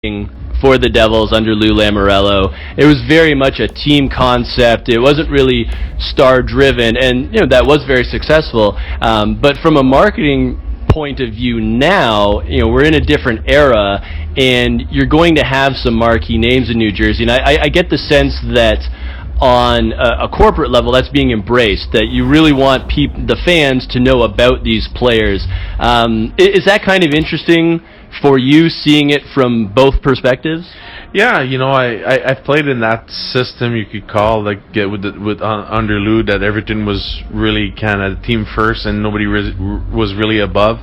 for the Devils under Lou Lamoriello. It was very much a team concept. It wasn't really star-driven, and that was very successful. But from a marketing point of view now, we're in a different era, and you're going to have some marquee names in New Jersey. And I get the sense that on a corporate level, that's being embraced, that you really want the fans to know about these players. Is that kind of interesting for you, seeing it from both perspectives? Yeah, I played in that system, you could call, under Lou, that everything was really kind of team first and nobody was really above.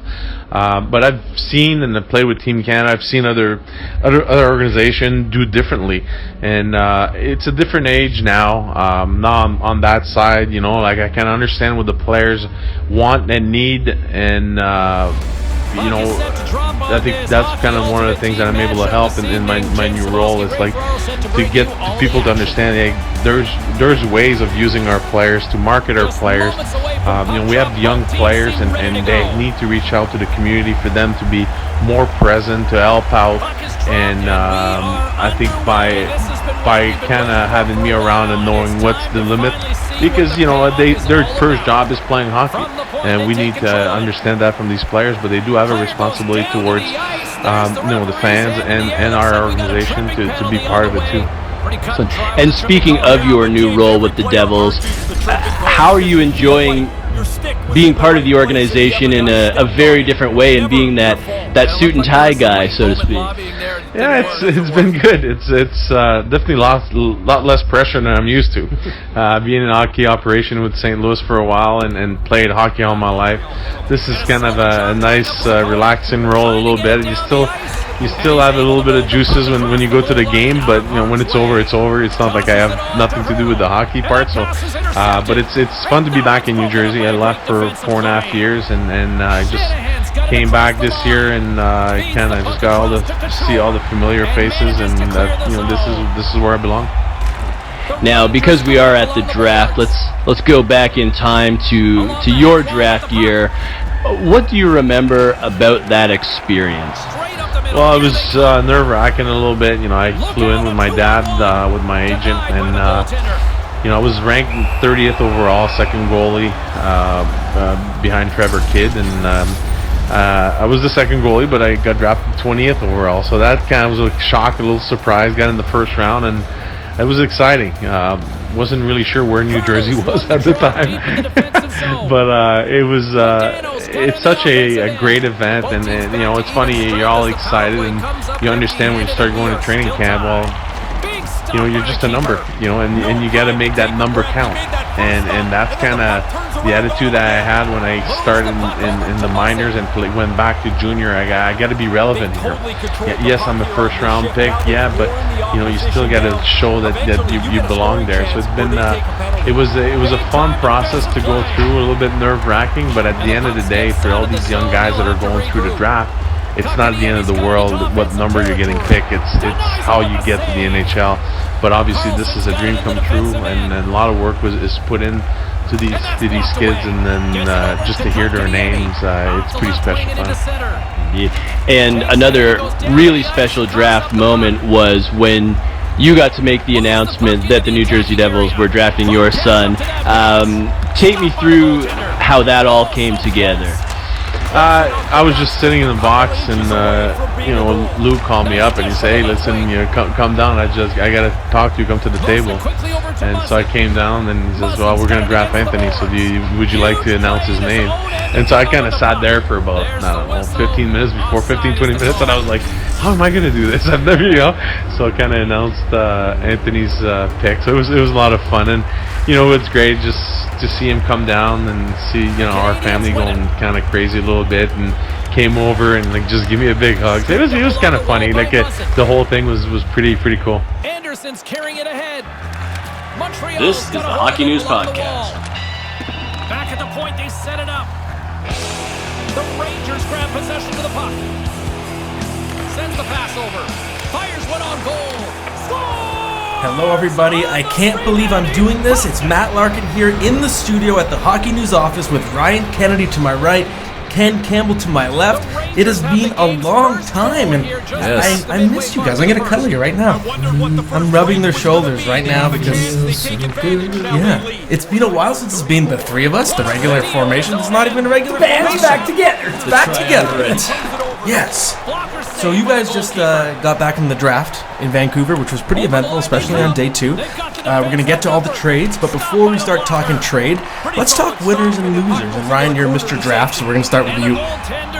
But I've seen, and I've played with Team Canada, I've seen other organizations do differently, and it's a different age now. Now on that side, I can understand what the players want and need, and I think that's kind of one of the things that I'm able to help in my new role, is like to get people to understand, hey, there's ways of using our players to market our players. We have young players, and they need to reach out to the community for them to be more present, to help out. And I think by kind of having me around and knowing what's the limit, because their first job is playing hockey, and we need to understand that from these players. But they do have a responsibility towards the fans and our organization to be part of it too. And speaking of your new role with the Devils, how are you enjoying being part of the organization in a very different way, and being that suit and tie guy, so to speak? Yeah, it's been good. It's definitely a lot less pressure than I'm used to. Being in hockey operation with St. Louis for a while and played hockey all my life, this is kind of a nice relaxing role a little bit. You still have a little bit of juices when you go to the game, but when it's over, it's over. It's not like I have nothing to do with the hockey part. So, but it's fun to be back in New Jersey. I left for 4.5 years, and I just came back this year, and I kind of just got to see all the familiar faces, and this is where I belong. Now, because we are at the draft, let's go back in time to your draft year. What do you remember about that experience? Well, it was nerve-wracking a little bit. I flew in with my dad, with my agent, and I was ranked 30th overall, second goalie, behind Trevor Kidd, and I was the second goalie, but I got drafted 20th overall. So that kind of was a shock, a little surprise. Got in the first round, and it was exciting. Wasn't really sure where New Jersey was at the time, but it was. It's such a great event, and it's funny. You're all excited, and you understand when you start going to training camp. Well, you're just a number, and you got to make that number count, and that's kind of the attitude that I had when I started in the minors and went back to junior. I got to be relevant here. Yes, I'm a first round pick, but you still got to show that you belong there. So it's been it was a fun process to go through, a little bit nerve wracking, but at the end of the day, for all these young guys that are going through the draft, it's not the end of the world what number you're getting picked. It's how you get to the NHL. But obviously, this is a dream come true, and a lot of work is put in to these kids, and then just to hear their names, it's pretty special fun. And another really special draft moment was when you got to make the announcement that the New Jersey Devils were drafting your son. Take me through how that all came together. I was just sitting in the box, and Lou called me up and he said, "Hey, listen, come down. I gotta talk to you. Come to the table." And so I came down, and he says, "Well, we're gonna draft Anthony. So would you like to announce his name?" And so I kind of sat there for about 15 minutes, 20 minutes, and I was like, "How am I gonna do this? I've never, So I kind of announced Anthony's pick. So it was a lot of fun, and it's great just to see him come down and see our family going kind of crazy a little bit, and came over and just give me a big hug. So it was kind of funny. The whole thing was pretty cool. Anderson's carrying it ahead. This is the Hockey News Podcast. Back at the point, they set it up. The Rangers grab possession of the puck. Sends the pass over. Fires one on goal. Score! Hello everybody, I can't believe I'm doing this. It's Matt Larkin here in the studio at the Hockey News office with Ryan Kennedy to my right. Ken Campbell to my left. It has been a long time, and I miss you guys. I'm going to cuddle you right now. I'm rubbing their shoulders right now because, yeah, it's been a while since it's been the three of us, the regular formation. It's not even a regular formation. Back together. It's back together. Yes. So you guys just got back from the draft in Vancouver, which was pretty eventful, especially on day 2. We're going to get to all the trades, but before we start talking trade, let's talk winners and losers. And Ryan, you're Mr. Draft, so we're going to start with you.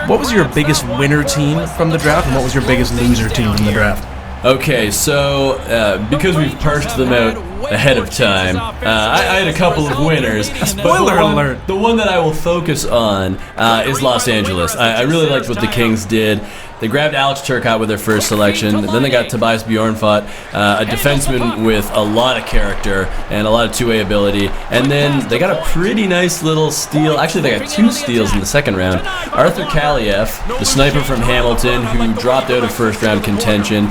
What was your biggest winner team from the draft, and what was your biggest loser team from the draft? Okay, so because we've parsed them out ahead of time, I had a couple of winners. Spoiler alert! The one that I will focus on is Los Angeles. I really liked what the Kings did. They grabbed Alex Turcotte with their first selection. Then they got Tobias Bjornfot, a defenseman with a lot of character and a lot of two-way ability. And then they got a pretty nice little steal. Actually, they got 2 steals in the second round. Arthur Kaliev, the sniper from Hamilton, who dropped out of first-round contention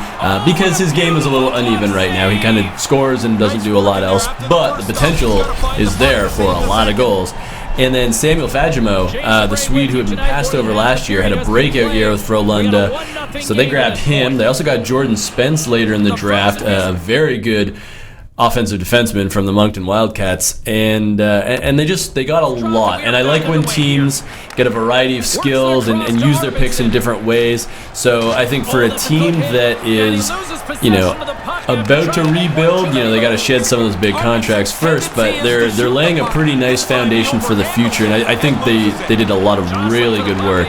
because his game is a little uneven right now. He kind of scores and doesn't do a lot else, but the potential is there for a lot of goals. And then Samuel Fagemo, the Swede who had been passed over last year, had a breakout year with Frölunda, so they grabbed him. They also got Jordan Spence later in the draft, a very good offensive defenseman from the Moncton Wildcats, and they got a lot. And I like when teams get a variety of skills and use their picks in different ways. So I think for a team that is, about to rebuild, they got to shed some of those big contracts first, but they're laying a pretty nice foundation for the future, and I think they did a lot of really good work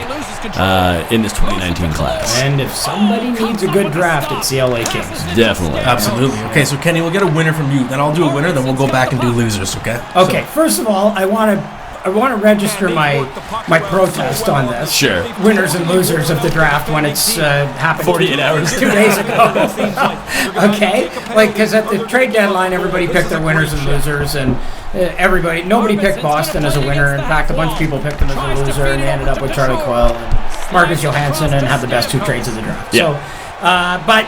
in this 2019 class. And if somebody needs a good draft, it's the LA Kings. Definitely. Absolutely. Okay, so Kenny, we'll get a winner from you, then I'll do a winner, then we'll go back and do losers, okay? Okay, first of all, I want to register my protest on this. Sure. Winners and losers of the draft when it's happened 48 hours. 2 days ago. Okay? Because at the trade deadline, everybody picked their winners and losers, and nobody picked Boston as a winner. In fact, a bunch of people picked them as a loser, and they ended up with Charlie Coyle and Marcus Johansson and had the best 2 trades of the draft. Yeah. So, but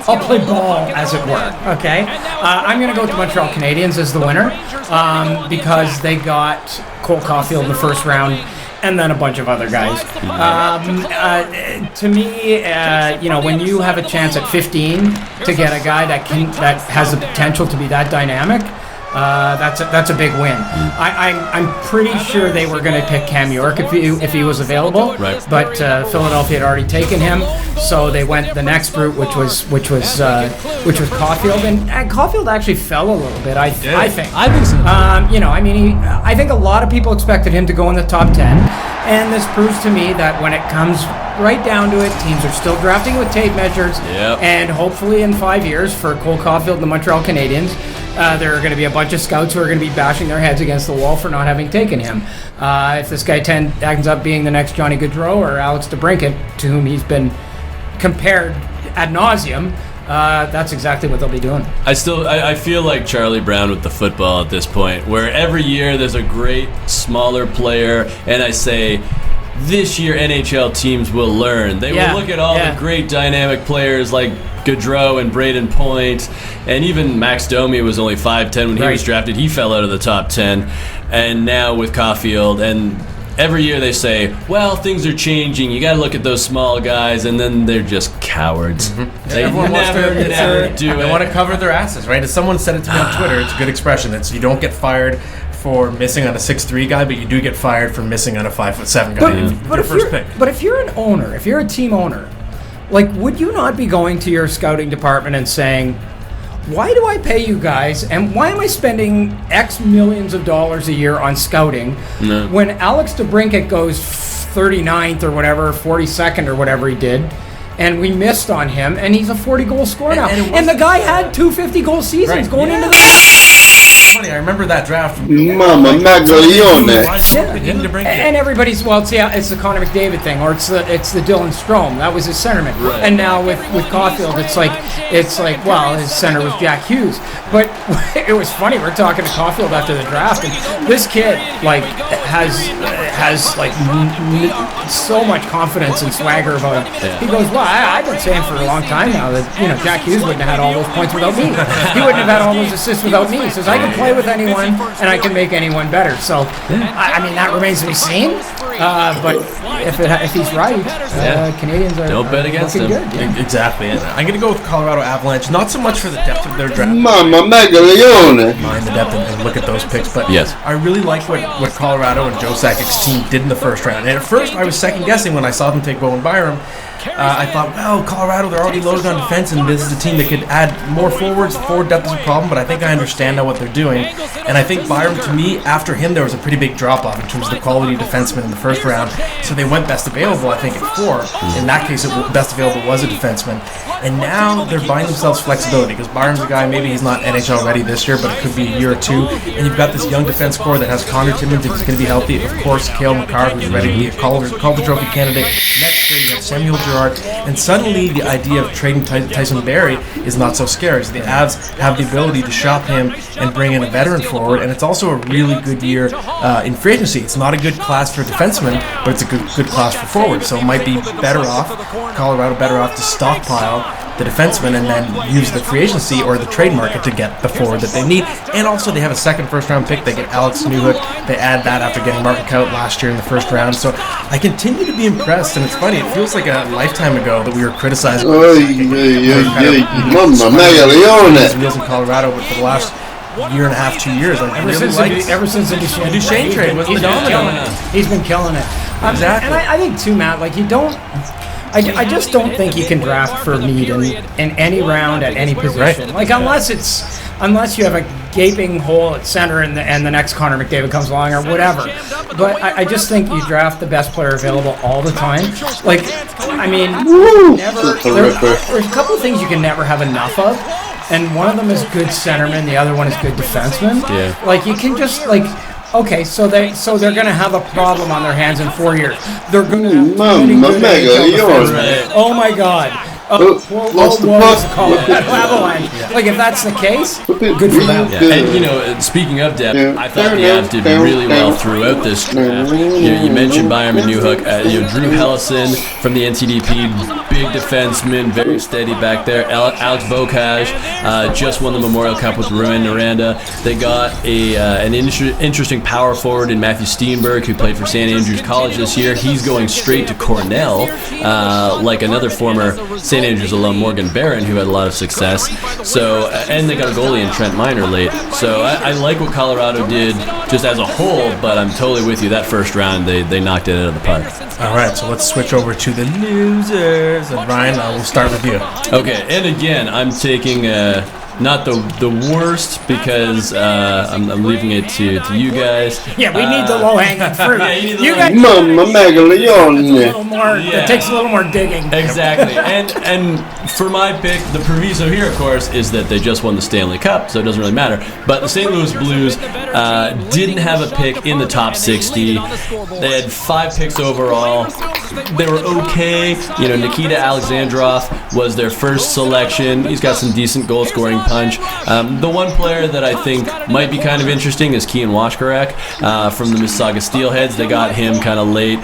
I'll play ball, as it were, okay? I'm going to go with the Montreal Canadiens as the winner because they got Cole Caulfield in the first round and then a bunch of other guys. To me, when you have a chance at 15 to get a guy that has the potential to be that dynamic, that's a big win. I'm pretty sure they were going to pick Cam York if he was available, right. But Philadelphia had already taken him, so they went the next route, which was Caulfield, and Caulfield actually fell a little bit. I think. I think so. I think a lot of people expected him to go in the top 10, and this proves to me that when it comes right down to it, teams are still drafting with tape measures, and hopefully in 5 years for Cole Caulfield and the Montreal Canadiens, there are going to be a bunch of scouts who are going to be bashing their heads against the wall for not having taken him. If this guy ends up being the next Johnny Gaudreau or Alex DeBrincat, to whom he's been compared ad nauseum, that's exactly what they'll be doing. I feel like Charlie Brown with the football at this point, where every year there's a great smaller player, and I say, this year NHL teams will learn. They will look at all the great dynamic players like Gaudreau and Braden Point, and even Max Domi was only 5'10" when he was drafted. He fell out of the top 10. And now with Caulfield, and every year they say, well, things are changing. You got to look at those small guys, and then they're just cowards. Mm-hmm. They never do it. They want to cover their asses, right? As someone said it to me on Twitter, it's a good expression. It's you don't get fired for missing on a 6'3" guy, but you do get fired for missing on a 5'7" guy. But if you're an owner, if you're a team owner, would you not be going to your scouting department and saying, why do I pay you guys, and why am I spending X millions of dollars a year on scouting when Alex DeBrincat goes 39th or whatever, 42nd or whatever he did, and we missed on him, and he's a 40-goal scorer now. And the guy had 2 50-goal seasons going into the... I remember that draft. Mama Maglione. And everybody's, it's the Connor McDavid thing, or it's the Dylan Strome. That was his centerman. Right. And now with Caulfield, it's like, well, his center was Jack Hughes. But it was funny. We're talking to Caulfield after the draft, and this kid has so much confidence and swagger about him. Yeah. He goes, well, I've been saying for a long time now that Jack Hughes wouldn't have had all those points without me. He wouldn't have had all those assists without me. He says, I can play with anyone, and I can make anyone better. So, I mean, that remains to be seen. But if he's right, Canadians are don't bet against him. Good, yeah. Exactly. And I'm going to go with Colorado Avalanche, not so much for the depth of their draft. Mamma Megaglione. Mind the depth and look at those picks, but Yes. I really like what Colorado and Joe Sakic's team did in the first round. And at first, I was second guessing when I saw them take Bowen Byram. I thought, well, Colorado, they're already loaded on defense, and this is a team that could add more forwards. Forward depth is a problem, but I think I understand now what they're doing. And I think Byram, to me, after him, there was a pretty big drop-off in terms of the quality defenseman in the first round. So they went best available, I think, at 4. In that case, best available was a defenseman. And now they're buying themselves flexibility, because Byram's a guy, maybe he's not NHL ready this year, but it could be a year or two. And you've got this young defense core that has Connor Timmins, if he's going to be healthy. Of course, Cale Makar, who's ready to be a Calder Trophy candidate. Next year, you have Samuel Girard. And suddenly, the idea of trading Tyson Barrie is not so scary. So the Avs have the ability to shop him and bring in a veteran forward. And it's also a really good year in free agency. It's not a good class for defensemen, but it's a good class for forwards. So it might be better off, Colorado better off to stockpile the defenseman and then use the free agency or the trade market to get the forward that they need. And also they have a second first-round pick. They get Alex Newhook. They add that after getting Martin Kaut last year in the first round. So I continue to be impressed, and it's funny. It feels like a lifetime ago that we were criticizing Mamma Megaglione. wheels in Colorado, but for the last year and a half, 2 years, like Ever since the Duchesne trade was the domino. He's been killing it. Exactly. And I think too, Matt, like you don't. I just don't think you can draft for need in any round at any position. Right. Like unless you have a gaping hole at center and the next Connor McDavid comes along or whatever. But I just think you draft the best player available all the time. Like I mean, there's a couple of things you can never have enough of. And one of them is good centerman, the other one is good defenseman. Yeah. Like you can just like. Okay, so they're going to have a problem on their hands in 4 years. They're going to have many good NHL defensemen. Oh my God! Lost the puck. Avalanche. Like if that's the case, good for them. Yeah. And speaking of depth, I thought the Avs did really well throughout this draft. You mentioned Byram and Newhook. Drew Hellison from the NCDP, big defenseman, very steady back there. Alex Bocage just won the Memorial Cup with Rouen Noranda. They got an interesting power forward in Matthew Steenberg, who played for St. Andrews College this year. He's going straight to Cornell, like another former St. Andrews alum, Morgan Barron, who had a lot of success. So, and they got a goalie in Trent Miner late. So I like what Colorado did just as a whole, but I'm totally with you. That first round, they knocked it out of the park. All right, so let's switch over to the losers. And Ryan, we'll start with you. Okay, and again, I'm taking not the worst because I'm leaving it to you guys. Yeah, we need the low-hanging fruit. Yeah, you need the you guys Mamma Megaglione. It takes a little more digging. Exactly. And for my pick, the proviso here, of course, is that they just won the Stanley Cup, so it doesn't really matter. But the St. Louis Blues didn't have a pick in the top 60. They had 5 picks overall. They were okay. Nikita Alexandrov was their first selection. He's got some decent goal-scoring punch. The one player that I think might be kind of interesting is Kian Washkarak from the Mississauga Steelheads. They got him kind of late.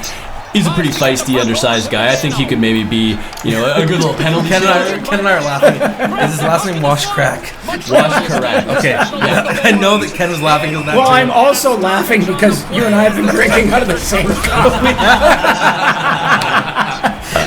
He's a pretty feisty, undersized guy. I think he could maybe be, a good little penalty. Ken and I are laughing. Is his last name Washcrack? Washkarak. Okay. Yeah. I know that Ken is laughing at that. Well, I'm also laughing because you and I have been drinking out of the same cup.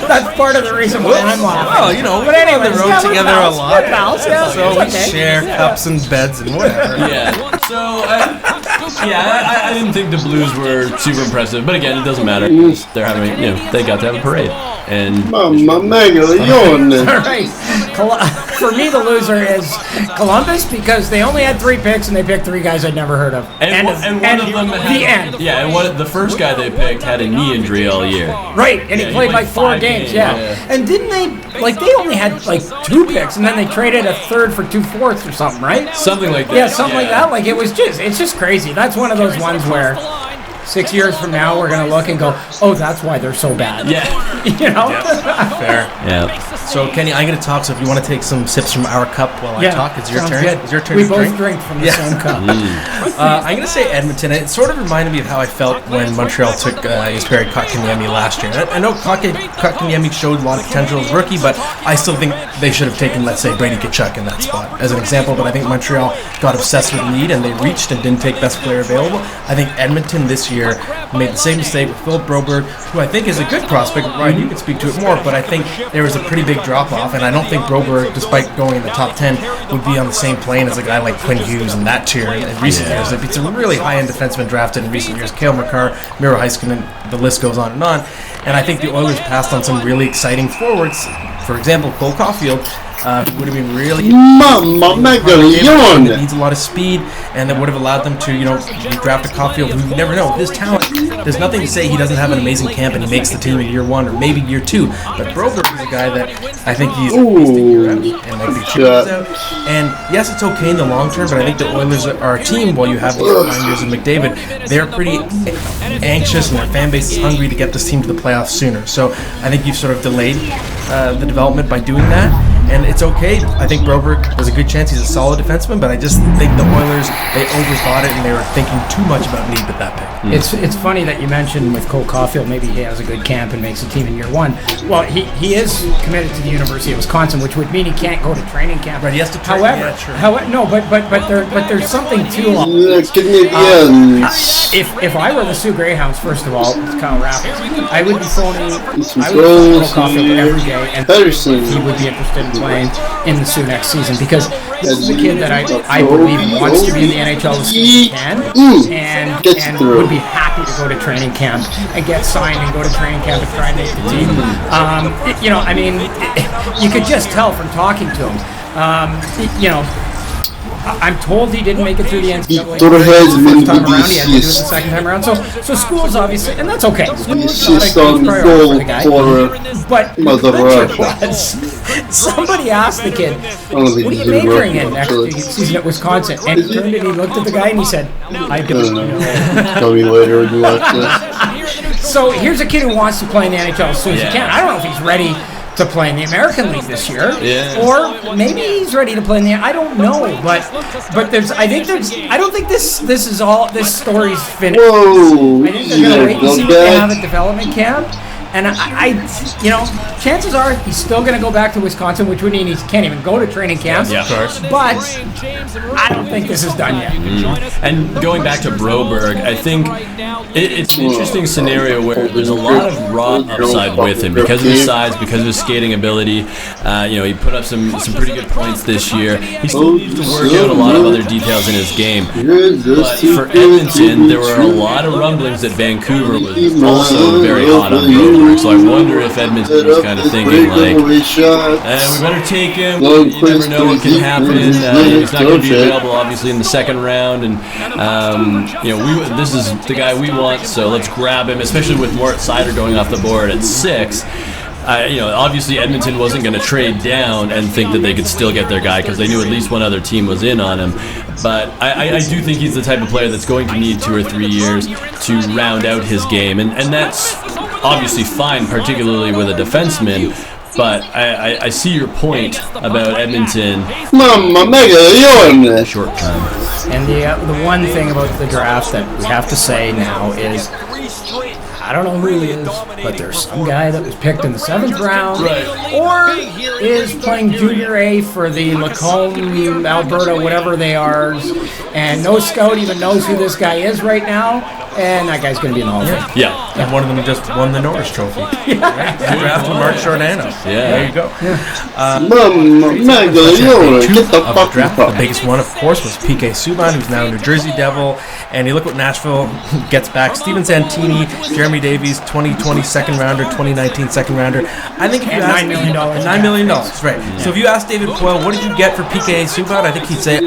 That's part of the reason why I'm laughing. Well, but anyway, we road together a lot. Pals, So we share cups and beds and whatever. Yeah. So, I didn't think the Blues were super impressive, but again, it doesn't matter. They're having, they got to have a parade. And Mamma Megaglione. All right. For me, the loser is Columbus because they only had 3 picks and they picked 3 guys I'd never heard of. And one of them had the end. Yeah, and the first guy they picked had a knee injury all year. Right, and he played like 4 games. Yeah. And didn't they they only had like 2 picks and then they traded a third for 2 fourths or something, right? Something like that. Yeah, something like that. Like it's just crazy. That's one of those ones where 6 years from now, we're going to look and go, oh, that's why they're so bad. Yeah. You know? Fair. Yeah. So, Kenny, I'm going to talk. So, if you want to take some sips from our cup while I talk, it's your turn. Good. It's your turn We to both drink. drink from the same cup. I'm going to say Edmonton. It sort of reminded me of how I felt when Montreal took Jesperi Kotkaniemi last year. I know Kotkaniemi showed a lot of potential as a rookie, but I still think they should have taken, let's say, Brady Tkachuk in that spot as an example. But I think Montreal got obsessed with need and they reached and didn't take best player available. I think Edmonton this year made the same mistake with Philip Broberg, who I think is a good prospect. Ryan, you can speak to it more, but I think there was a pretty big drop-off, and I don't think Broberg, despite going in the top 10, would be on the same plane as a guy like Quinn Hughes and that tier in recent years. It's a really high-end defenseman drafted in recent years. Cale Makar, Miro Heiskanen, the list goes on. And I think the Oilers passed on some really exciting forwards. For example, Cole Caulfield, who would have been really that needs a lot of speed, and that would have allowed them to, draft a Caulfield who you never know. With his talent, there's nothing to say he doesn't have an amazing camp and he makes the team in year 1 or maybe year 2. But Broberg is a guy that I think he's at least a year out and might be 2 years out. And yes, it's okay in the long term, but I think the Oilers are a team, while you have the 9 years of McDavid, they're pretty anxious and their fan base is hungry to get this team to the playoffs sooner. So I think you've sort of delayed the development by doing that. And it's okay. I think Broberg, there's a good chance he's a solid defenseman, but I just think the Oilers, they overthought it and they were thinking too much about need with that pick. It's funny that you mentioned with Cole Caulfield, maybe he has a good camp and makes a team in year 1. Well, he is committed to the University of Wisconsin, which would mean he can't go to training camp. Right, he has to train. However, but there's something to all. If I were the Sioux Greyhounds, first of all, it's Kyle Raffles, I would be phoning Cole Caulfield every day, and he would be interested in playing in the Sioux next season, because this is a kid that I believe wants to be in the NHL as soon as he can, and would be happy to go to training camp and get signed and go to training camp and try and make the team. You could just tell from talking to him. I'm told he didn't make it through the NCAA the first time around. He had to do it the second time around. So school's obviously, and that's okay. School's not a huge priority for the guy. But somebody asked the kid, "What are you majoring in next season at Wisconsin?" And he turned and he looked at the guy and he said, "I don't know." Tell me later when you watch this. So here's a kid who wants to play in the NHL as soon as he can. I don't know if he's ready to play in the American League this year, or maybe he's ready to play in the. I don't know, but I don't think this story's finished. Whoa, I think they're gonna wait and see what they have at development camp. And chances are he's still going to go back to Wisconsin, which would mean he can't even go to training camp. Yeah, of course. But I don't think this is done yet. And going back to Broberg, I think it's an interesting scenario where there's a lot of raw upside with him because of his size, because of his skating ability. He put up some pretty good points this year. He still needs to work out a lot of other details in his game. But for Edmonton, there were a lot of rumblings that Vancouver was also very hot on Broberg. So I wonder if Edmonton was kind of thinking like, we better take him. You never know what can happen. He's not going to be available, obviously, in the second round, and this is the guy we want. So let's grab him, especially with Moritz Seider going off the board at 6. Obviously Edmonton wasn't going to trade down and think that they could still get their guy because they knew at least one other team was in on him. But I do think he's the type of player that's going to need 2 or 3 years to round out his game, and that's obviously fine, particularly with a defenseman. But I see your point about Edmonton short term. And the one thing about the draft that we have to say now is, I don't know who he is, but there's some guy that was picked in the 7th round, or is playing Junior A for the Lacombe, Alberta, whatever they are, and no scout even knows who this guy is right now, and that guy's going to be in the Hall of Fame. Yeah. And one of them just won the Norris Trophy. Right? Drafted Mark Giordano. Yeah. There you go. The biggest one, of course, was P.K. Subban, who's now a New Jersey Devil. And you look what Nashville gets back. Steven Santini, Jeremy Davies, 2020 second rounder, 2019 second rounder. I think if you ask $9 million. $9 million, right. Yeah. So if you ask David Poile, what did you get for P.K. Subban? I think he'd say,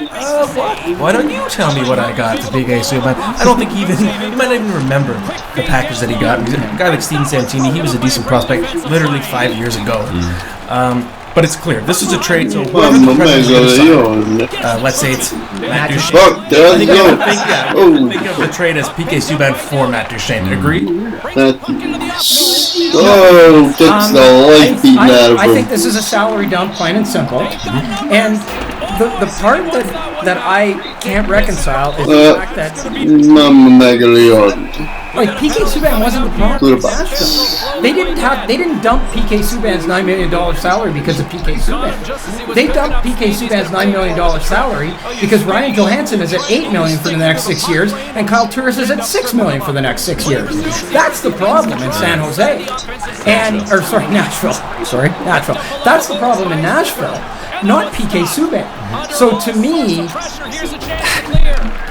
why don't you tell me what I got for P.K. Subban? I don't think he might not even remember the package that he got. A guy like Steven Santini, he was a decent prospect literally 5 years ago. But it's clear. This is a trade, so whoever the Predators are going to sign, let's say it's Matt Duchene. Fuck, there you go. Think of the trade as PK Subban for Matt Duchene. Agreed? That's the life beaten out of him. I think this is a salary dump, plain and simple. And the part that I can't reconcile is the fact that like PK Subban wasn't the problem. They didn't dump PK Subban's $9 million salary because of PK Subban. They dumped PK Subban's $9 million salary because Ryan Johansson is at $8 million for the next 6 years and Kyle Turris is at $6 million for the next 6 years. That's the problem in San Jose, Nashville. That's the problem in Nashville, not PK Subban. So to me,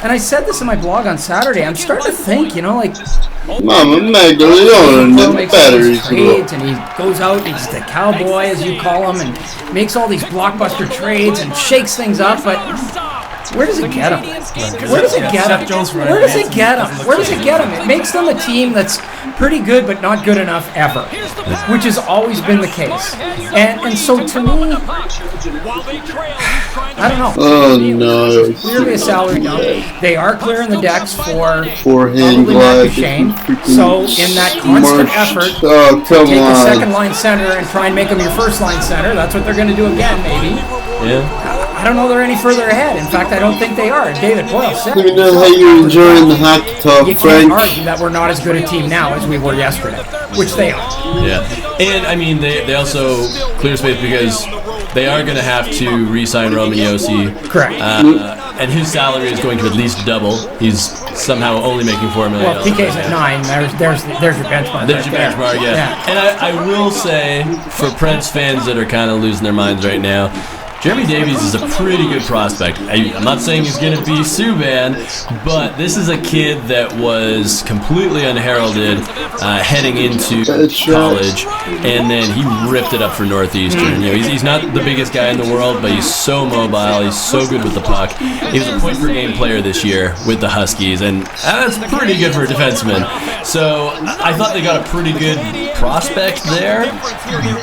and I said this in my blog on Saturday, I'm starting to think, like, Mama Magdalene, the batteries trades, and he goes out, he's the cowboy, as you call him, and makes all these blockbuster trades and shakes things up, but where does it get him? Where does it get him? It makes them a team that's pretty good but not good enough ever, which has always been the case. And so to me, I don't know. Oh no! Clearly a salary dump. They are clearing the decks for Forehand Matt Duchene. So in that constant effort to take a second line center and try and make him your first line center, that's what they're going to do again, maybe. Yeah. I don't know they're any further ahead. In fact, I don't think they are. David Boyle said. Let me know how you're enjoying the hockey talk, You Frank. can't argue that we're not as good a team now as we were yesterday, which they are. Yeah, and I mean they also clear space because they are going to have to re-sign Roman Josi. Correct. And his salary is going to at least double. He's somehow only making $4 million. Well, PK's at 9. There's your benchmark. There's your benchmark, yeah. And I will say, for Preds fans that are kind of losing their minds right now, Jeremy Davies is a pretty good prospect. I'm not saying he's going to be Subban, but this is a kid that was completely unheralded heading into college, and then he ripped it up for Northeastern. He's not the biggest guy in the world, but he's so mobile. He's so good with the puck. He was a point-per-game player this year with the Huskies, and that's pretty good for a defenseman. So I thought they got a pretty good prospect there,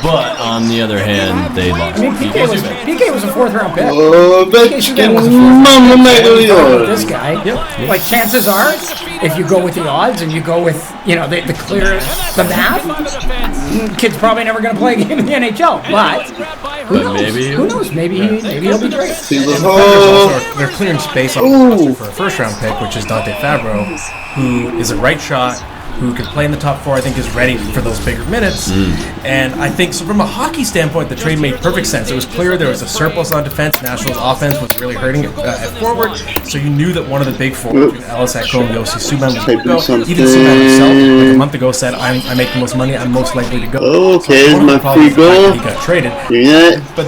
but on the other hand, they lost. PK was a 4th-round pick. This guy. Like, chances are, if you go with the odds and you go with, the math, kid's probably never going to play a game in the NHL. But who knows? Maybe he'll be great. They're clearing space on the roster for a first-round pick, which is Dante Fabro, who is a right shot, who can play in the top 4, I think is ready for those bigger minutes. And I think, so from a hockey standpoint, the trade made perfect sense. It was clear there was a surplus on defense. Nashville's offense was really hurting at forward, so you knew that one of the big 4, Ellis Ekholm, Josi Subban, was going to go. Even Subban himself, like a month ago, said, I make the most money, I'm most likely to go. Okay, so my free goal. He got traded. But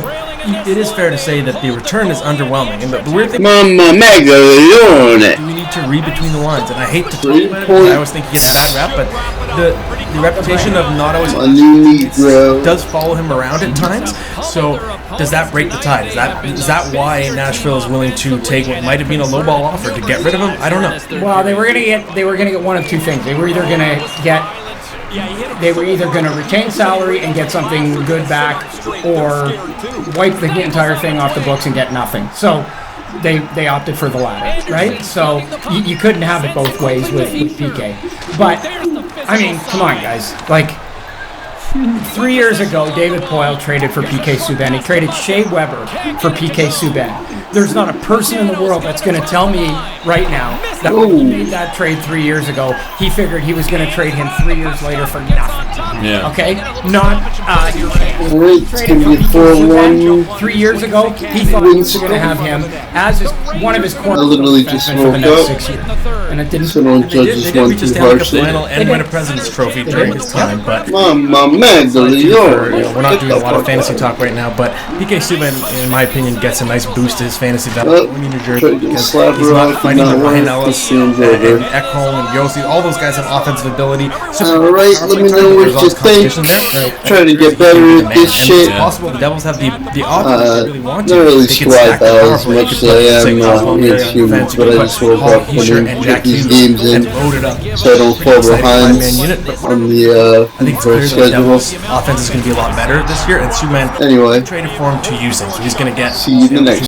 it is fair to say that the return is underwhelming. And the weird thing Mama Magdalene. we need to read between the lines. And I hate to talk about it, I always think he gets a bad rap, but the reputation of not always does follow him around at times. So does that break the tide? Is that why Nashville is willing to take what might have been a lowball offer to get rid of him? I don't know. Well, they were gonna get one of two things. They were either going to retain salary and get something good back, or wipe the entire thing off the books and get nothing. So they opted for the latter, right? So you couldn't have it both ways with PK. But, I mean, come on, guys. Like, 3 years ago, David Poile traded for PK Subban. He traded Shea Weber for PK Subban. There's not a person in the world that's going to tell me right now that when he made that trade 3 years ago, he figured he was going to trade him 3 years later for nothing. Yeah. Okay? Not It's going to be 4-1. 3 years ago, he thought he was going to have him as one of his corner defensemen for the next 6 years. And it didn't. So don't judge They this did one reach a too Stanley Cup harshly. final and win a President's Trophy during his time, but Mama Magdalene. we're not doing a lot of fantasy talk right now, but PK Subban, in my opinion, gets a nice boost to his fantasy value when in New Jersey because he's not fighting with Ryan Ellis and Ekholm and Josi. All those guys have offensive ability. Alright, let me know which think. Trying to get better at this shit. It's possible the Devils have the offense they really want to. Not really They could squad stack the ball power as play. much as I am against humans, but I just woke up and get these games in so I don't fall behind on the I think it's first clear that the schedule. Devils' offense is going to be a lot better this year, and Superman Anyway, traded for him to use him, so he's going to get. see you in the next